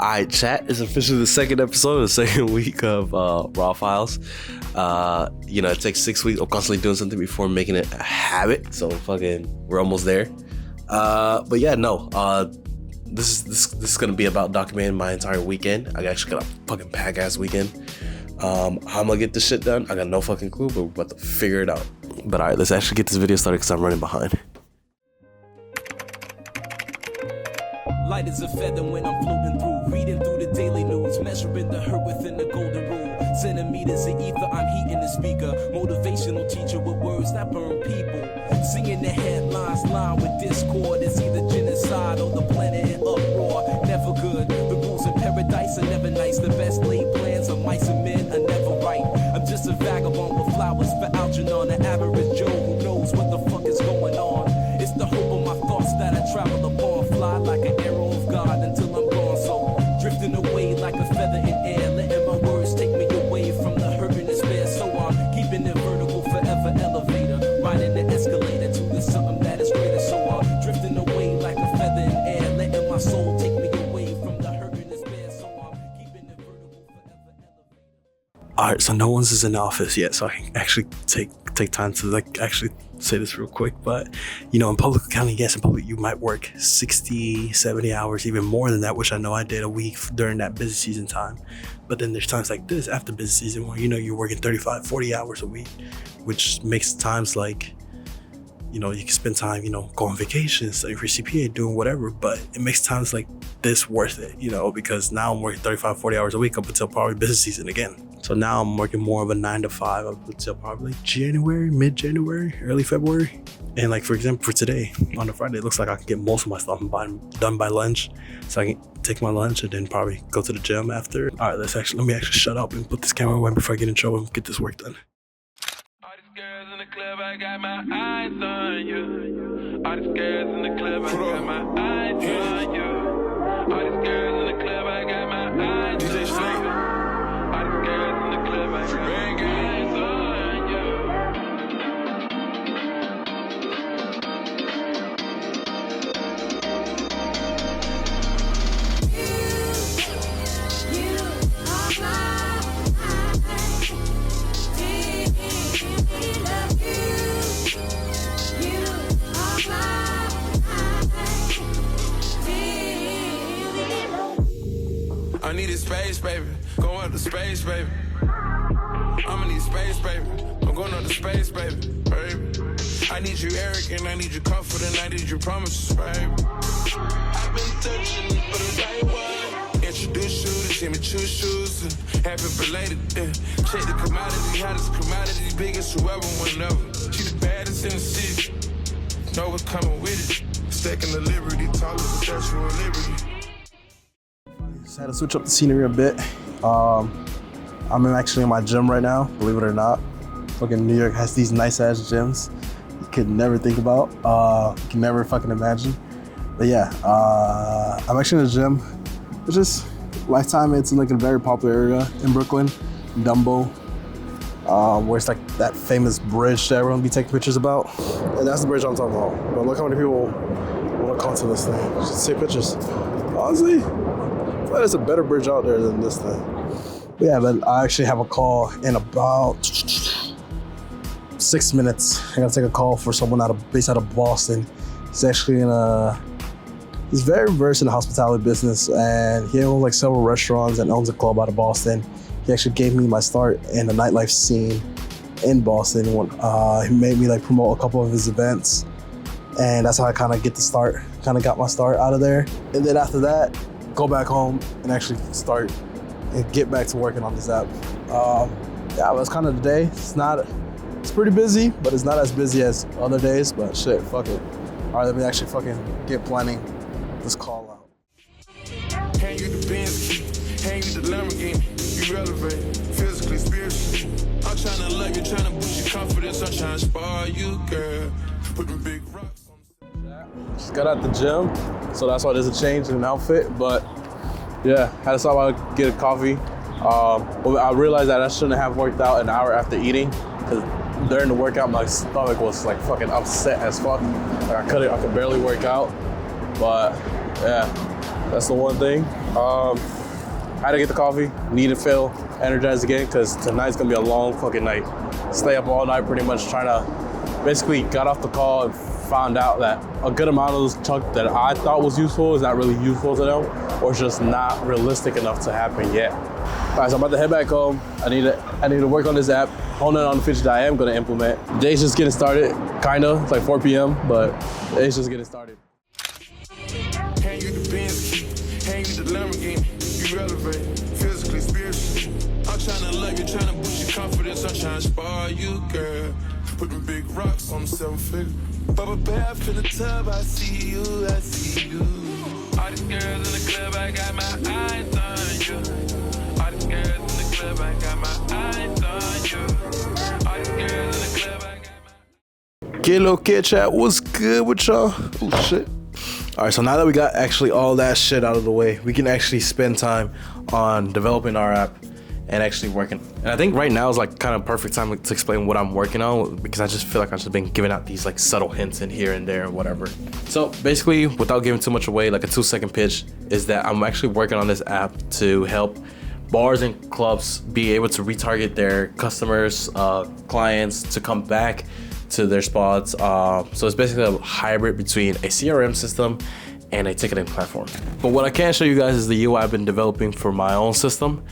Alright, chat is officially the second episode of the second week of Raw Files. It takes 6 weeks of constantly doing something before making it a habit. So we're almost there. This is gonna be about documenting my entire weekend. I actually got a fucking pack ass weekend. How I'm gonna get this shit done, I got no fucking clue, but we're about to figure it out. But alright, let's actually get this video started because I'm running behind. Light as a feather when I'm floating through, reading through the daily news, measuring the hurt within the golden rule. Centimeters of ether, I'm heating the speaker. Motivational teacher with words that burn people. Singing the headlines, line with discord. It's either genocide or the planet in uproar. Never good. The rules in paradise are never nice. The best laid plans of mice and men are never right. I'm just a vagabond with flowers for Algernon, an average Joe who knows what the fuck is going on. It's the hope of my thoughts that I travel upon, fly like an arrow of God until I'm gone. So drifting away like a feather in air, letting my words take me away from the hurt and despair. So I'm keeping it vertical, forever elevator, riding the escalator to the something that is greater. So I'm drifting away like a feather in air, letting my soul take me away from the hurt and despair. So I'm keeping it vertical, forever elevator. Alright, so no one's in the office yet, so I can actually take time to actually say this real quick. But in public accounting, yes, in public you might work 60, 70 hours, even more than that, which I know I did a week during that busy season time. But then there's times like this after busy season where you're working 35, 40 hours a week, which makes times like you can spend time go on vacation, studying for CPA, doing whatever, but it makes times like this worth it, because now I'm working 35, 40 hours a week up until probably busy season again. So now I'm working more of a 9 to 5 up until probably January, mid-January, early February. And like, for example, for today, on the Friday, it looks like I can get most of my stuff done by lunch. So I can take my lunch and then probably go to the gym after. All right, let me actually shut up and put this camera away before I get in trouble and get this work done. All these girls in the club, I got my eyes on you. All these girls in the club, I got my eyes on you. All these girls in the club, I got my eyes on you. All these girls in the club, I got my eyes on you. I need a space, baby. Going up to space, baby. I'ma need space, baby. I'm going up to space, baby. I need you arrogant, I need your comfort, and I need your promises, baby. I've been searching for the right one. Introduce you to Jimmy Choo shoes and happy belated. Check the commodity, hottest commodity, biggest whoever, whenever. She the baddest in the city. Know what's coming with it. Stacking the liberty, tall as the Statue of Liberty. Just had to switch up the scenery a bit. I'm actually in my gym right now, believe it or not. Fucking New York has these nice ass gyms you could never think about, you can never fucking imagine. But yeah, I'm actually in the gym, which is Lifetime. It's in like a very popular area in Brooklyn, Dumbo, where it's like that famous bridge that everyone be taking pictures about. And that's the bridge I'm talking about. But look how many people want to come to this thing just to take pictures. Honestly, I feel like there's a better bridge out there than this thing. But yeah, but I actually have a call in about 6 minutes. I gotta take a call for someone based out of Boston. He's actually he's very versed in the hospitality business, and he owns like several restaurants and owns a club out of Boston. He actually gave me my start in the nightlife scene in Boston. When he made me like promote a couple of his events, and that's how I kind of got my start out of there. And then after that, go back home and actually start and get back to working on this app. Yeah, it was kind of the day. It's pretty busy, but it's not as busy as other days, but shit, fuck it. All right, let me actually fucking get planning this call out. Hand you the Benz key, hand you the Lamborghini. You elevate, physically, spiritually. I'm trying to love you, trying to boost your confidence. I'm trying to spar you, girl. Put them big rocks on. Just got out the gym, so that's why there's a change in outfit, but yeah, had to stop by to get a coffee. I realized that I shouldn't have worked out an hour after eating, because during the workout my stomach was like fucking upset as fuck. Like I could barely work out, but yeah, that's the one thing. had to get the coffee, need to feel energized again, because tonight's gonna be a long fucking night. Stay up all night pretty much trying to, basically got off the call and found out that a good amount of those chunks that I thought was useful is not really useful to them, or it's just not realistic enough to happen yet. All right, so I'm about to head back home. I need to work on this app, hone in on the features that I am gonna implement. Day's just getting started, kinda. It's like 4 p.m., but it's just getting started. Hand you the Benz key, hand you the Lamborghini. You elevate, physically, spiritually. I'm trying to love you, trying to boost your confidence. I'm trying to spar you, girl. Put them big rocks on the 7-figure. Bubble bath in the tub, I see you, I see you. All these girls in the club, I got my eyes on you. All these girls in the club, I got my eyes on you. All these girls in the club, I got my... Get low, kid chat, what's good with y'all? Oh shit. All right, so now that we got actually all that shit out of the way, we can actually spend time on developing our app and actually working. And I think right now is like kind of perfect time to explain what I'm working on, because I just feel like I've just been giving out these like subtle hints in here and there and whatever. So basically, without giving too much away, like a 2-second pitch is that I'm actually working on this app to help bars and clubs be able to retarget their customers, clients to come back to their spots. So it's basically a hybrid between a CRM system and a ticketing platform. But what I can show you guys is the UI I've been developing for my own system.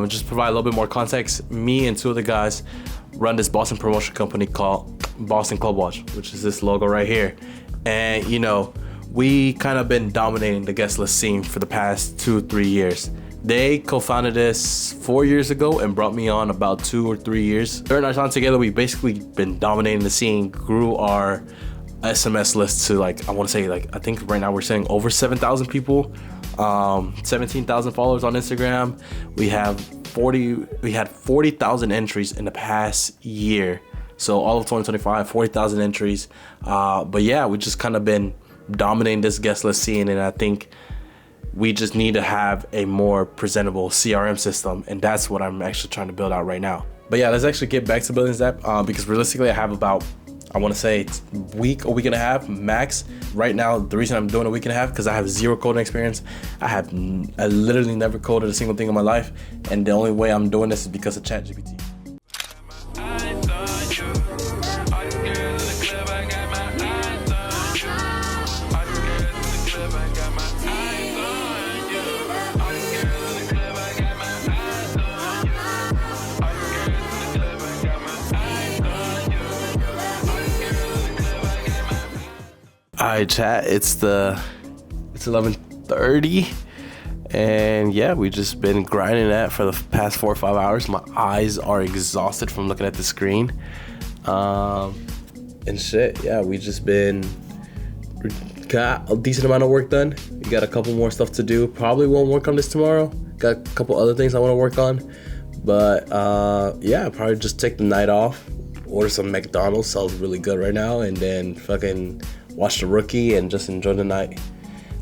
Just provide a little bit more context. Me and 2 other guys run this Boston promotion company called Boston Club Watch, which is this logo right here. And you know, we kind of been dominating the guest list scene for the past 2-3 years. They co-founded this 4 years ago and brought me on about 2 or 3 years. During our time together, we basically been dominating the scene, grew our SMS list to like, I want to say like, I think right now we're saying over 7,000 people, 17,000 followers on Instagram. We had 40,000 entries in the past year. So all of 2025, 40,000 entries. But yeah, we just kind of been dominating this guest list scene, and I think we just need to have a more presentable CRM system, and that's what I'm actually trying to build out right now. But yeah, let's actually get back to building this app, because realistically I have about, I want to say it's a week and a half max. Right now, the reason I'm doing a week and a half because I have 0 coding experience. I literally never coded a single thing in my life, and the only way I'm doing this is because of ChatGPT. All right, chat, it's 11:30, and yeah, we just been grinding that for the past 4 or 5 hours. My eyes are exhausted from looking at the screen, and shit. Yeah, we just got a decent amount of work done. We got a couple more stuff to do. Probably won't work on this tomorrow. Got a couple other things I want to work on, but yeah, probably just take the night off, order some McDonald's, sounds really good right now, and then fucking watch The Rookie and just enjoy the night.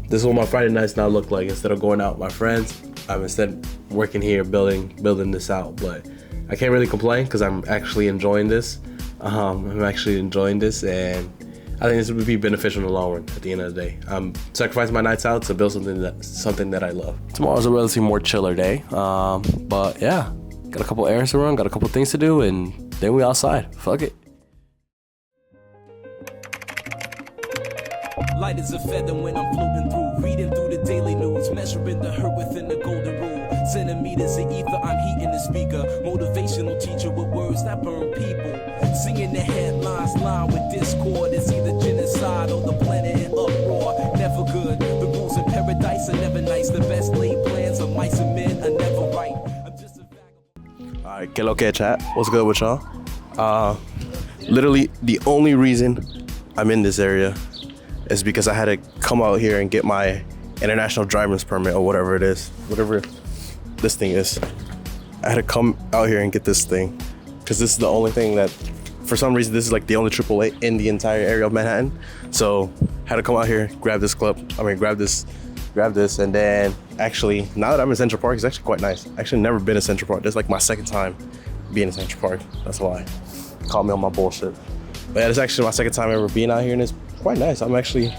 This is what my Friday nights now look like. Instead of going out with my friends, I'm instead working here building this out. But I can't really complain because I'm actually enjoying this. I'm actually enjoying this, and I think this would be beneficial in the long run. At the end of the day, I'm sacrificing my nights out to build something that I love. Tomorrow's a relatively more chiller day, but yeah, got a couple errands to run, got a couple things to do, and then we outside. Fuck it. Light as a feather when I'm floating through, reading through the daily news, measuring the hurt within the golden rule. Centimeters of ether, I'm heating the speaker. Motivational teacher with words that burn people. Singing the headlines, line with discord. It's either genocide or the planet in uproar. Never good. The rules in paradise are never nice. The best laid plans of mice and men are never right. I'm just a vagabond. All right, que lo que, chat. What's good with y'all? Literally, the only reason I'm in this area is because I had to come out here and get my international driver's permit, or whatever it is, whatever this thing is. I had to come out here and get this thing because this is the only thing that, for some reason, this is like the only AAA in the entire area of Manhattan. So I had to come out here, grab this, and then actually, now that I'm in Central Park, it's actually quite nice. Actually never been in Central Park. This is like my second time being in Central Park. That's why. Call me on my bullshit. But yeah, it's actually my second time ever being out here, and it's quite nice. I'm actually,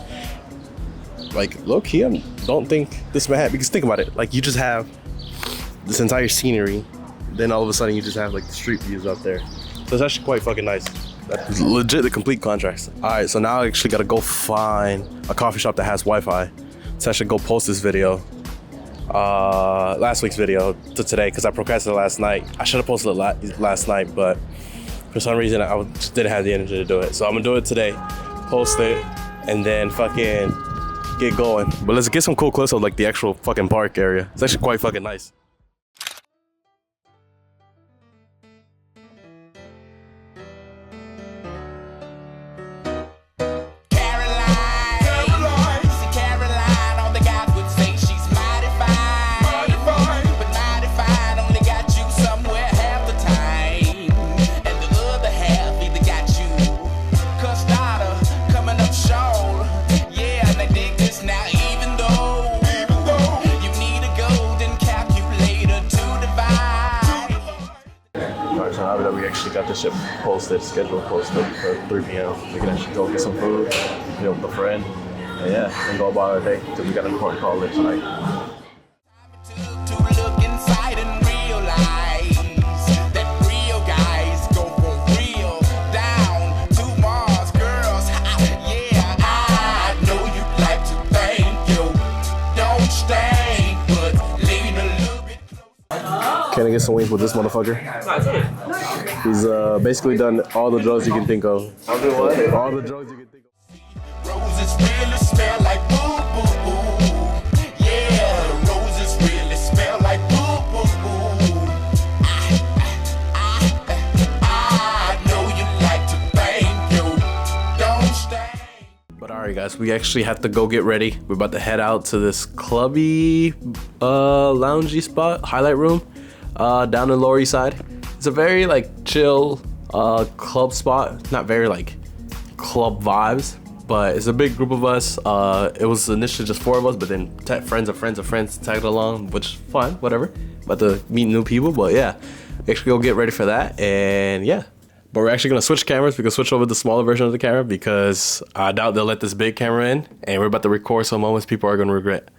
like, low-key, I don't think this Manhattan, because think about it, like, you just have this entire scenery. Then all of a sudden you just have like the street views up there. So it's actually quite fucking nice. That's legit the complete contrast. All right, so now I actually gotta go find a coffee shop that has Wi-Fi. So I should go post this video, last week's video to today, because I procrastinated last night. I should have posted it last night, but for some reason I just didn't have the energy to do it. So I'm gonna do it today, post it, and then fucking get going. But let's get some cool clips of like the actual fucking park area. It's actually quite fucking nice. Got this shit posted, scheduled posted for 3 p.m. We can actually go get some food, you know, with a friend, and yeah, and go about our day because we got an important call later tonight. To look inside and realize that real guys go for real. Down to Mars, girls, yeah, I know you'd like to thank you. Don't stay, but lean a little bit closer. Can I get some wings with this motherfucker? He's basically done all the drugs you can think of. I'll do what? All the drugs you can think of. Roses really smell like boo boo boo. Yeah, roses really smell like boo boo boo. I know you like to thank you. Don't stay. But alright guys, we actually have to go get ready. We're about to head out to this clubby, loungy spot, highlight room, down in Lower East Side. It's a very like chill club spot, not very like club vibes, but it's a big group of us. It was initially just 4 of us, but then friends of friends of friends tagged along, which is fun, whatever. About to meet new people, but yeah, actually go get ready for that, and yeah. But we're actually gonna switch cameras. We can switch over to the smaller version of the camera because I doubt they'll let this big camera in, and we're about to record some moments people are gonna regret.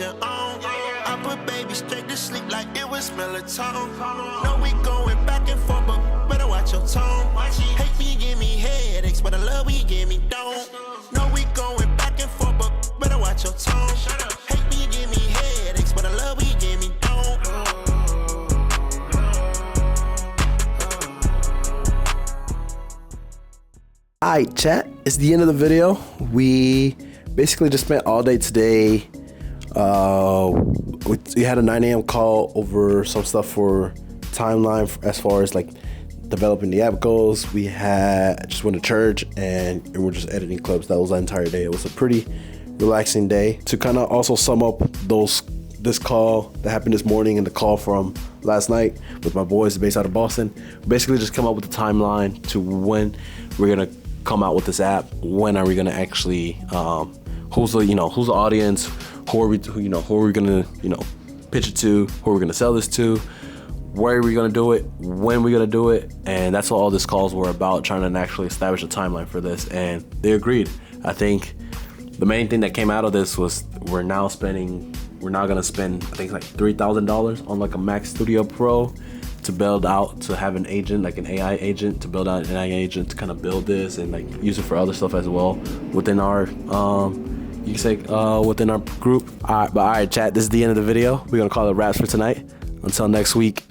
I put baby straight to sleep like it was melatonin. No, we going back and forth, but better watch your tone. Hate me, give me headaches, but I love we give me don't. No, we going back and forth, but better watch your tone. Hate me, give me headaches, but I love we give me don't. Alright, chat, it's the end of the video. We basically just spent all day today. We had a 9 a.m. call over some stuff for timeline as far as like developing the app goes. We just went to church and we're just editing clips. That was the entire day. It was a pretty relaxing day. To kind of also sum up this call that happened this morning and the call from last night with my boys based out of Boston, basically just come up with the timeline to when we're gonna come out with this app. When are we gonna actually who's the audience, who are we gonna pitch it to, who are we gonna sell this to, where are we gonna do it, when we're gonna do it. And that's what all these calls were about, trying to actually establish a timeline for this, and they agreed. I think the main thing that came out of this was we're now spending we're not gonna spend, I think, like $3,000 on like a Mac Studio Pro to build out, to have an agent, like an AI agent, to build out an AI agent to kind of build this and like use it for other stuff as well within our, you can say, within our group. All right, chat, this is the end of the video. We're gonna call it wraps for tonight. Until next week,